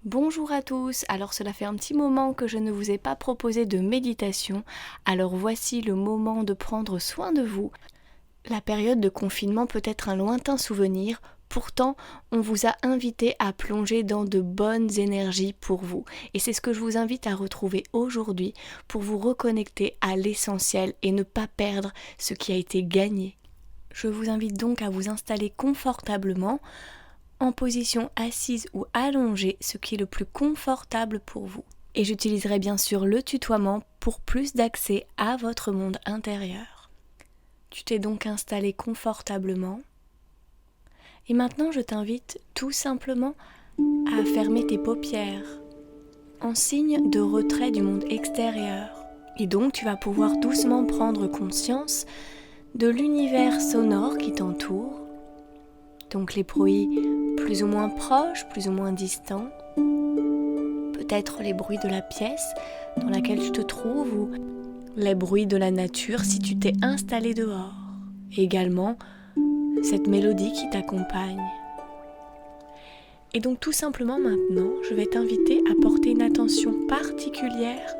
Bonjour à tous, alors cela fait un petit moment que je ne vous ai pas proposé de méditation, alors voici le moment de prendre soin de vous. La période de confinement peut être un lointain souvenir, pourtant on vous a invité à plonger dans de bonnes énergies pour vous. Et c'est ce que je vous invite à retrouver aujourd'hui pour vous reconnecter à l'essentiel et ne pas perdre ce qui a été gagné. Je vous invite donc à vous installer confortablement, en position assise ou allongée, ce qui est le plus confortable pour vous. Et j'utiliserai bien sûr le tutoiement pour plus d'accès à votre monde intérieur. Tu t'es donc installé confortablement. Et maintenant, je t'invite tout simplement à fermer tes paupières en signe de retrait du monde extérieur. Et donc, tu vas pouvoir doucement prendre conscience de l'univers sonore qui t'entoure. Donc les bruits plus ou moins proches, plus ou moins distants. Peut-être les bruits de la pièce dans laquelle tu te trouves ou les bruits de la nature si tu t'es installé dehors. Et également cette mélodie qui t'accompagne. Et donc tout simplement maintenant, je vais t'inviter à porter une attention particulière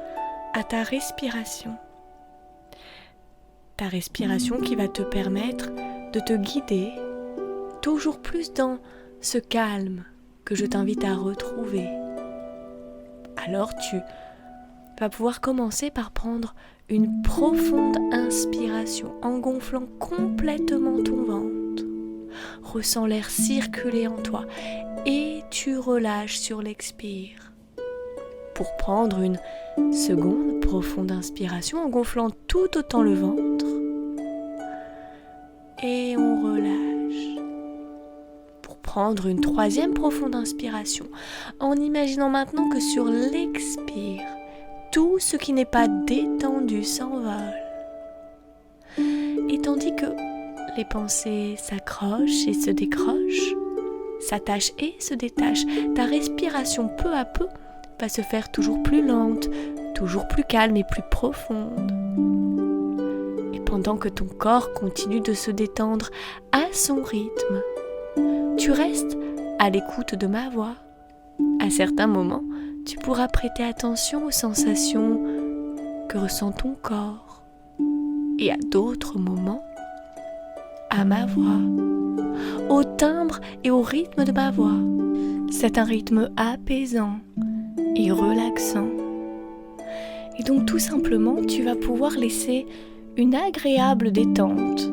à ta respiration. Ta respiration qui va te permettre de te guider toujours plus dans ce calme que je t'invite à retrouver. Alors tu vas pouvoir commencer par prendre une profonde inspiration en gonflant complètement ton ventre. Ressens l'air circuler en toi et tu relâches sur l'expire. Pour prendre une seconde profonde inspiration en gonflant tout autant le ventre. Et on relâche. Prendre une troisième profonde inspiration en imaginant maintenant que sur l'expire, tout ce qui n'est pas détendu s'envole. Et tandis que les pensées s'accrochent et se décrochent, s'attachent et se détachent, ta respiration peu à peu va se faire toujours plus lente, toujours plus calme et plus profonde. Et pendant que ton corps continue de se détendre à son rythme, tu restes à l'écoute de ma voix. À certains moments, tu pourras prêter attention aux sensations que ressent ton corps. Et à d'autres moments, à ma voix, au timbre et au rythme de ma voix. C'est un rythme apaisant et relaxant. Et donc tout simplement, tu vas pouvoir laisser une agréable détente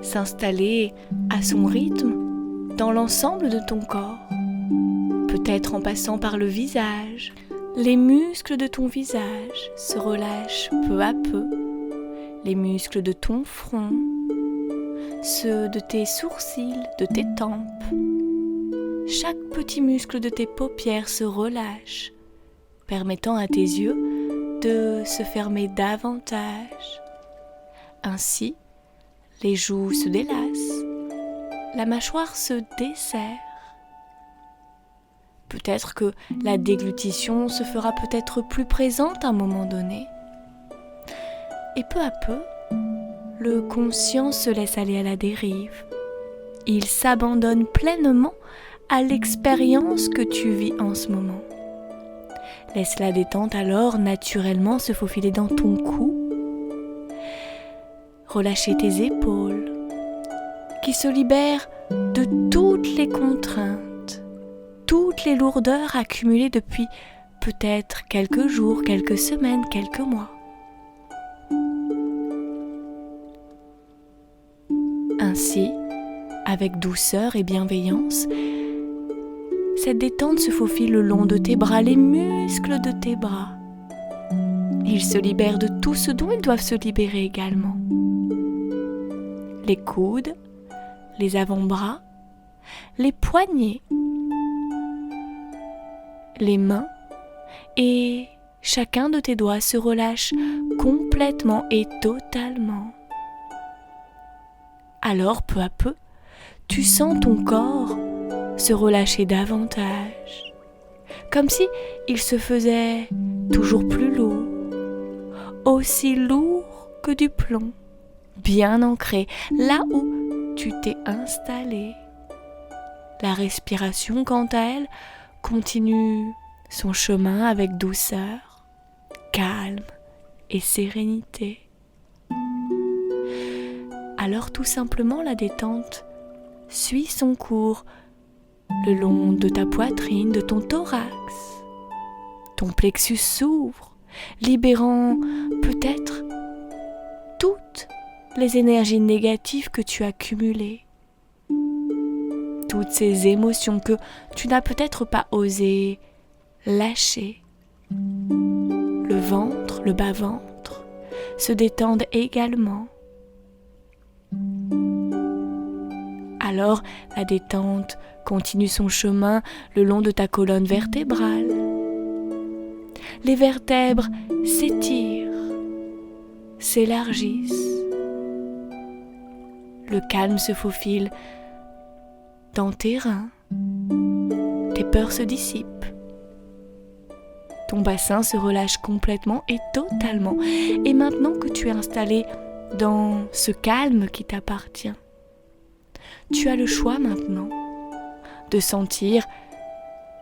s'installer à son rythme dans l'ensemble de ton corps, peut-être en passant par le visage. Les muscles de ton visage se relâchent peu à peu, les muscles de ton front, ceux de tes sourcils, de tes tempes. Chaque petit muscle de tes paupières se relâche, permettant à tes yeux de se fermer davantage. Ainsi, les joues se délassent. La mâchoire se desserre. Peut-être que la déglutition se fera peut-être plus présente à un moment donné. Et peu à peu, le conscient se laisse aller à la dérive. Il s'abandonne pleinement à l'expérience que tu vis en ce moment. Laisse la détente alors naturellement se faufiler dans ton cou. Relâcher tes épaules, qui se libèrent de toutes les contraintes, toutes les lourdeurs accumulées depuis peut-être quelques jours, quelques semaines, quelques mois. Ainsi, avec douceur et bienveillance, cette détente se faufile le long de tes bras, les muscles de tes bras. Ils se libèrent de tout ce dont ils doivent se libérer également. Les coudes, les avant-bras, les poignets, les mains et chacun de tes doigts se relâche complètement et totalement. Alors peu à peu, tu sens ton corps se relâcher davantage, comme si il se faisait toujours plus lourd, aussi lourd que du plomb, bien ancré là où tu t'es installé. La respiration, quant à elle, continue son chemin avec douceur, calme et sérénité. Alors tout simplement la détente suit son cours le long de ta poitrine, de ton thorax. Ton plexus s'ouvre, libérant peut-être toutes les énergies négatives que tu as cumulées. Toutes ces émotions que tu n'as peut-être pas osé lâcher. Le ventre, le bas-ventre se détendent également. Alors, la détente continue son chemin le long de ta colonne vertébrale. Les vertèbres s'étirent, s'élargissent. Le calme se faufile dans tes reins. Tes peurs se dissipent. Ton bassin se relâche complètement et totalement. Et maintenant que tu es installé dans ce calme qui t'appartient, tu as le choix maintenant de sentir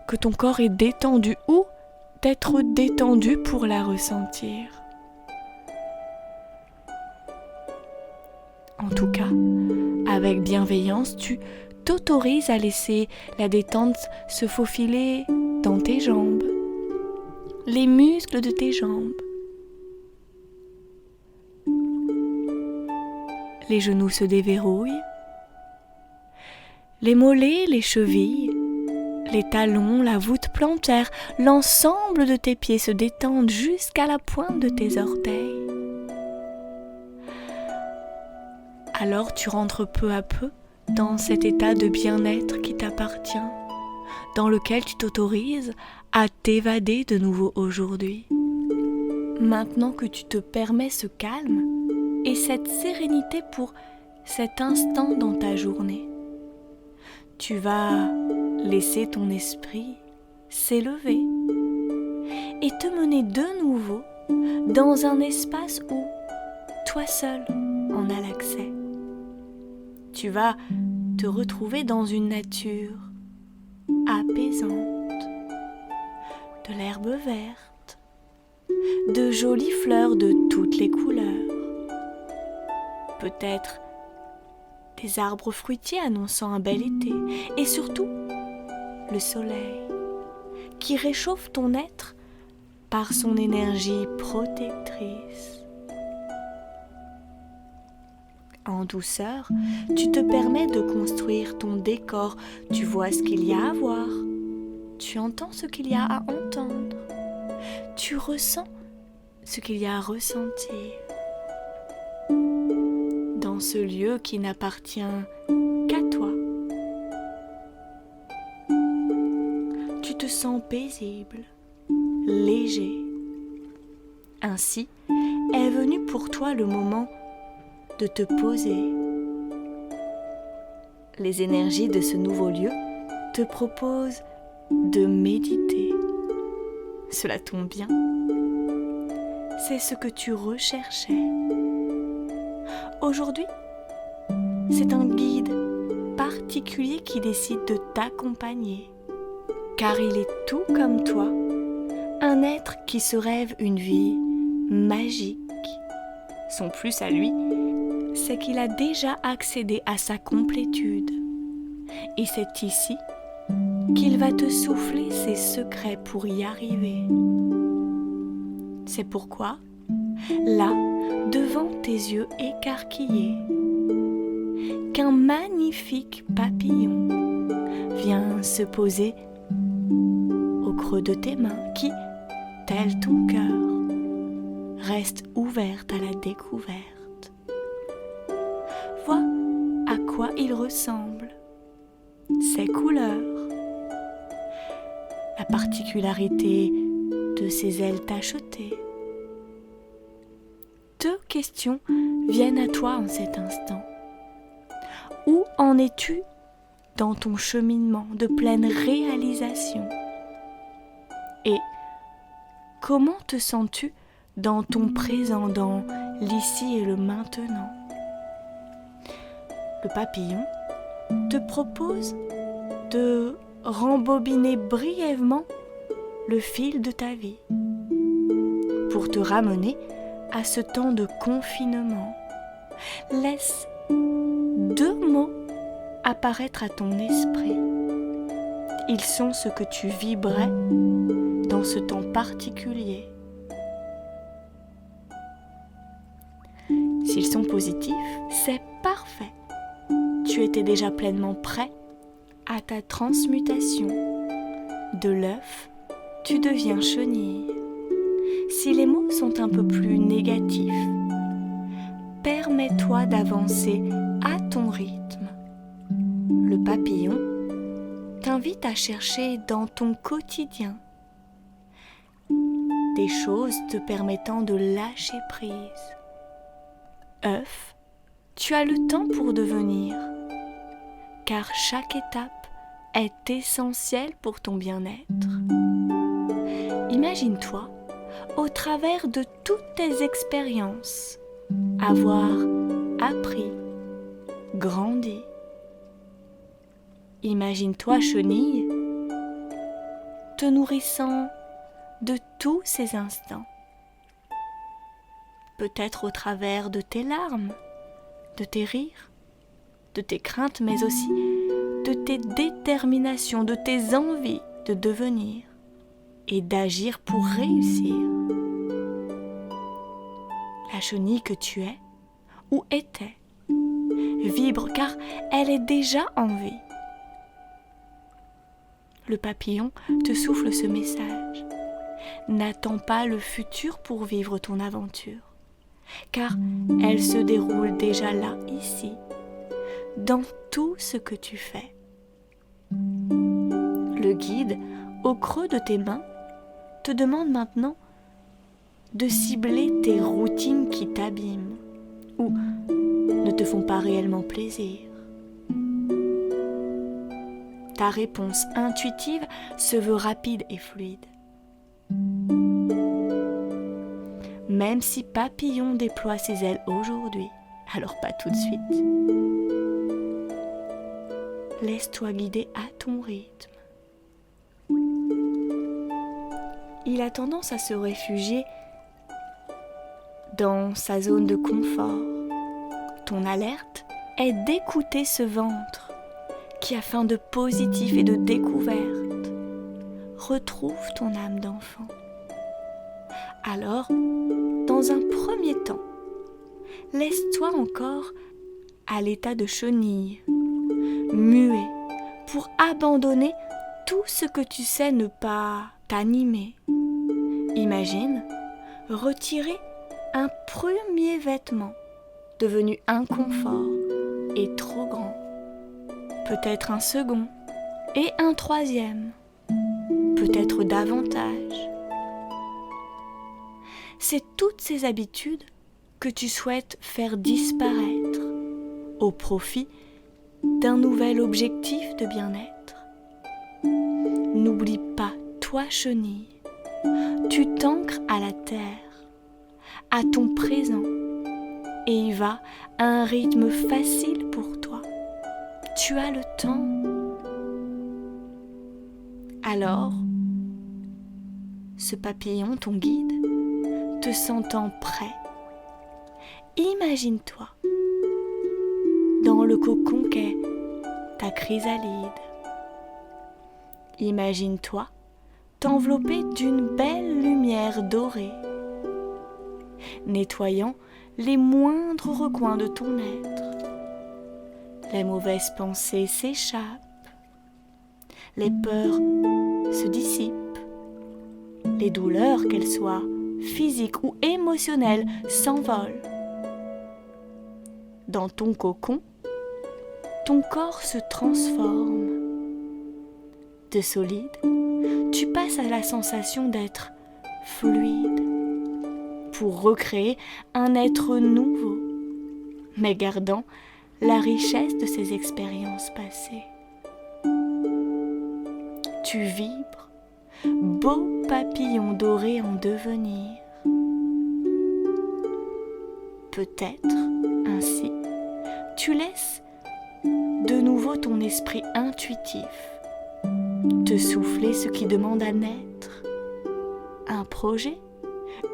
que ton corps est détendu ou d'être détendu pour la ressentir. En tout cas, avec bienveillance, tu t'autorises à laisser la détente se faufiler dans tes jambes, les muscles de tes jambes. Les genoux se déverrouillent, les mollets, les chevilles, les talons, la voûte plantaire, l'ensemble de tes pieds se détendent jusqu'à la pointe de tes orteils. Alors tu rentres peu à peu dans cet état de bien-être qui t'appartient, dans lequel tu t'autorises à t'évader de nouveau aujourd'hui. Maintenant que tu te permets ce calme et cette sérénité pour cet instant dans ta journée, tu vas laisser ton esprit s'élever et te mener de nouveau dans un espace où toi seul en as l'accès. Tu vas te retrouver dans une nature apaisante, de l'herbe verte, de jolies fleurs de toutes les couleurs, peut-être des arbres fruitiers annonçant un bel été, et surtout le soleil qui réchauffe ton être par son énergie protectrice. En douceur, tu te permets de construire ton décor. Tu vois ce qu'il y a à voir. Tu entends ce qu'il y a à entendre. Tu ressens ce qu'il y a à ressentir. Dans ce lieu qui n'appartient qu'à toi. Tu te sens paisible, léger. Ainsi est venu pour toi le moment de te poser. Les énergies de ce nouveau lieu te proposent de méditer. Cela tombe bien. C'est ce que tu recherchais. Aujourd'hui, c'est un guide particulier qui décide de t'accompagner, car il est tout comme toi, un être qui se rêve une vie magique. Son plus à lui, c'est qu'il a déjà accédé à sa complétude. Et c'est ici qu'il va te souffler ses secrets pour y arriver. C'est pourquoi, là, devant tes yeux écarquillés, qu'un magnifique papillon vient se poser au creux de tes mains qui, tel ton cœur, reste ouverte à la découverte. Vois à quoi il ressemble, ses couleurs, la particularité de ses ailes tachetées. Deux questions viennent à toi en cet instant. Où en es-tu dans ton cheminement de pleine réalisation? Et comment te sens-tu dans ton présent, dans l'ici et le maintenant? Le papillon te propose de rembobiner brièvement le fil de ta vie pour te ramener à ce temps de confinement. Laisse 2 mots apparaître à ton esprit. Ils sont ce que tu vibrais dans ce temps particulier. S'ils sont positifs, c'est parfait. Tu étais déjà pleinement prêt à ta transmutation. De l'œuf, tu deviens chenille. Si les mots sont un peu plus négatifs, permets-toi d'avancer à ton rythme. Le papillon t'invite à chercher dans ton quotidien des choses te permettant de lâcher prise. œuf, tu as le temps pour devenir, car chaque étape est essentielle pour ton bien-être. Imagine-toi, au travers de toutes tes expériences, avoir appris, grandi. Imagine-toi, chenille, te nourrissant de tous ces instants. Peut-être au travers de tes larmes, de tes rires, de tes craintes, mais aussi de tes déterminations, de tes envies de devenir et d'agir pour réussir. La chenille que tu es, ou étais, vibre car elle est déjà en vie. Le papillon te souffle ce message. N'attends pas le futur pour vivre ton aventure, car elle se déroule déjà là, ici, dans tout ce que tu fais. Le guide, au creux de tes mains, te demande maintenant de cibler tes routines qui t'abîment ou ne te font pas réellement plaisir. Ta réponse intuitive se veut rapide et fluide. Même si Papillon déploie ses ailes aujourd'hui, alors pas tout de suite. Laisse-toi guider à ton rythme. Il a tendance à se réfugier dans sa zone de confort. Ton alerte est d'écouter ce ventre qui a faim de positif et de découverte. Retrouve ton âme d'enfant. Alors, dans un premier temps, laisse-toi encore à l'état de chenille, muet, pour abandonner tout ce que tu sais ne pas t'animer. Imagine retirer un premier vêtement devenu inconfort et trop grand, peut-être un second et un troisième, peut-être davantage. C'est toutes ces habitudes que tu souhaites faire disparaître au profit d'un nouvel objectif de bien-être. N'oublie pas, toi chenille, tu t'ancres à la terre, à ton présent, et y vas à un rythme facile pour toi. Tu as le temps. Alors, ce papillon, ton guide, te sentant prêt, imagine-toi dans le cocon qu'est ta chrysalide. Imagine-toi t'envelopper d'une belle lumière dorée, nettoyant les moindres recoins de ton être. Les mauvaises pensées s'échappent, les peurs se dissipent, les douleurs, qu'elles soient physiques ou émotionnelles, s'envolent. Dans ton cocon, ton corps se transforme. De solide, tu passes à la sensation d'être fluide pour recréer un être nouveau, mais gardant la richesse de ses expériences passées. Tu vibres, beau papillon doré en devenir. Peut-être, ainsi, tu laisses de nouveau ton esprit intuitif te souffler ce qui demande à naître. Un projet,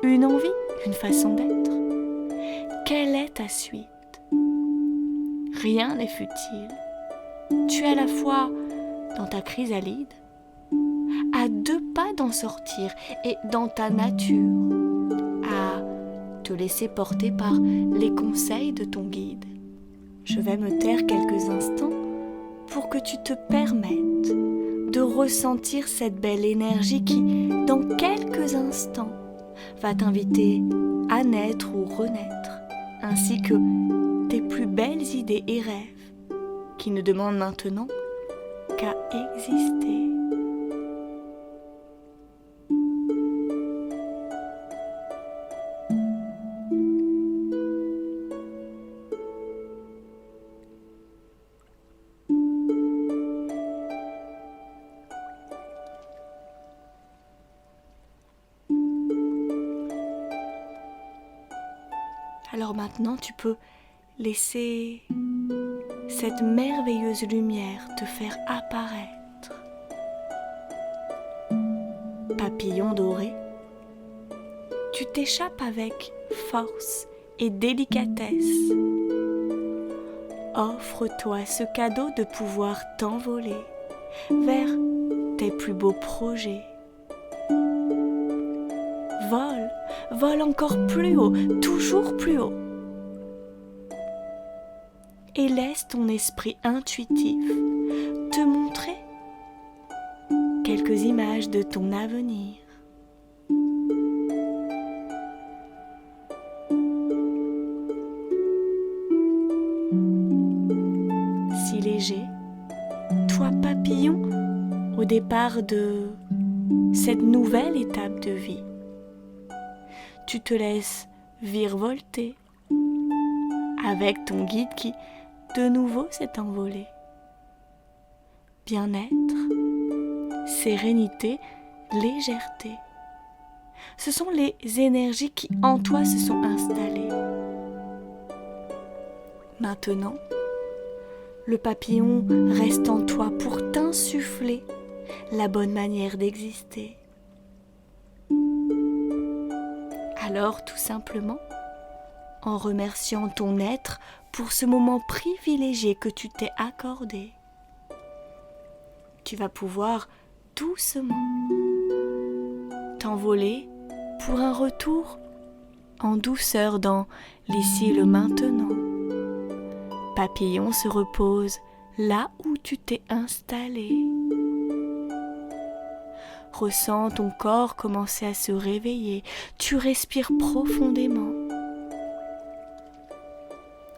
une envie, une façon d'être. Quelle est ta suite? Rien n'est futile. Tu es à la fois dans ta chrysalide, à 2 pas d'en sortir, et dans ta nature, à te laisser porter par les conseils de ton guide. Je vais me taire quelques instants pour que tu te permettes de ressentir cette belle énergie qui, dans quelques instants, va t'inviter à naître ou renaître, ainsi que tes plus belles idées et rêves qui ne demandent maintenant qu'à exister. Alors maintenant, tu peux laisser cette merveilleuse lumière te faire apparaître. Papillon doré, tu t'échappes avec force et délicatesse. Offre-toi ce cadeau de pouvoir t'envoler vers tes plus beaux projets. Vole, vole encore plus haut, toujours plus haut. Et laisse ton esprit intuitif te montrer quelques images de ton avenir. Si léger, toi papillon, au départ de cette nouvelle étape de vie, tu te laisses virevolter avec ton guide qui, de nouveau, s'est envolé. Bien-être, sérénité, légèreté. Ce sont les énergies qui en toi se sont installées. Maintenant, le papillon reste en toi pour t'insuffler la bonne manière d'exister. Alors, tout simplement, en remerciant ton être pour ce moment privilégié que tu t'es accordé, tu vas pouvoir doucement t'envoler pour un retour en douceur dans l'ici et le maintenant. Papillon se repose là où tu t'es installé. Ressens ton corps commencer à se réveiller. Tu respires profondément.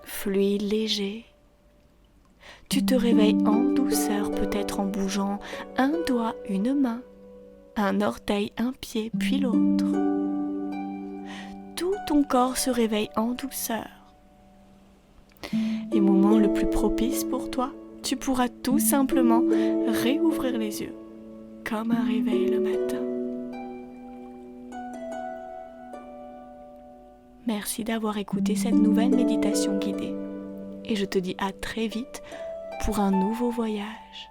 Fluide, léger. Tu te réveilles en douceur, peut-être en bougeant un doigt, une main, un orteil, un pied, puis l'autre. Tout ton corps se réveille en douceur. Et moment le plus propice pour toi, tu pourras tout simplement réouvrir les yeux, comme un réveil le matin. Merci d'avoir écouté cette nouvelle méditation guidée. Et je te dis à très vite pour un nouveau voyage.